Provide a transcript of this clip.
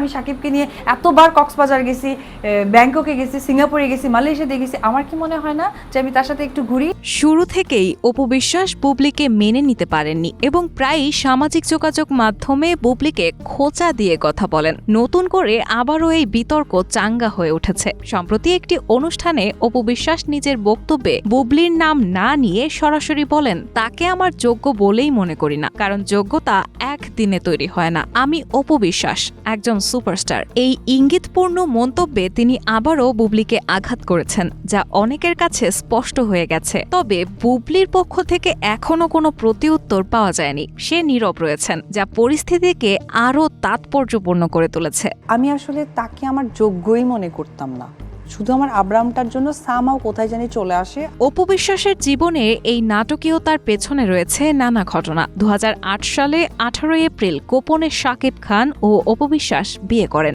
আমি সাকিবকে নিয়ে এতবার কক্সবাজার গেছি, ব্যাংককে গেছি, সিঙ্গাপুরে গেছি, মালয়েশিয়াতে গেছি, আমার কি মনে হয় না যে আমি তার সাথে একটু ঘুরি? শুরু থেকেই অপু বিশ্বাস বুবলিকে মেনে নিতে পারেননি এবং প্রায়ই সামাজিক যোগাযোগ মাধ্যমে বুবলিকে খোঁচা দিয়ে কথা বলেন। নতুন করে আবারও এই বিতর্ক চাঙ্গা হয়ে উঠেছে। সম্প্রতি একটি অনুষ্ঠানে অপু বিশ্বাস নিজের বক্তব্যে বুবলির নাম না নিয়ে সরাসরি বলেন, তাকে আমার যোগ্য বলেই মনে করি না, কারণ যোগ্যতা একদিনে তৈরি হয় না। আমি অপু বিশ্বাস একজন সুপারস্টার। এই ইঙ্গিতপূর্ণ মন্তব্যে তিনি আবারও বুবলিকে আঘাত করেছেন, যা অনেকের কাছে স্পষ্ট হয়ে গেছে। তবে বুবলির পক্ষ থেকে এখনো কোনো প্রতিউত্তর পাওয়া যায়নি। সে নীরব রয়েছেন, যা পরিস্থিতিকে আরও তাৎপর্যপূর্ণ করে তুলেছে। আমি আসলে তাকে আমার যোগ্যই মনে করতাম না, শুধু আমার আব্রামটার জন্য সামাও কোথায় জানি চলে আসে। অপু বিশ্বাসের জীবনে এই নাটকীয়তার পেছনে রয়েছে নানা ঘটনা। 2008 সালে 18 এপ্রিল গোপনে শাকিব খান ও অপু বিশ্বাস বিয়ে করেন।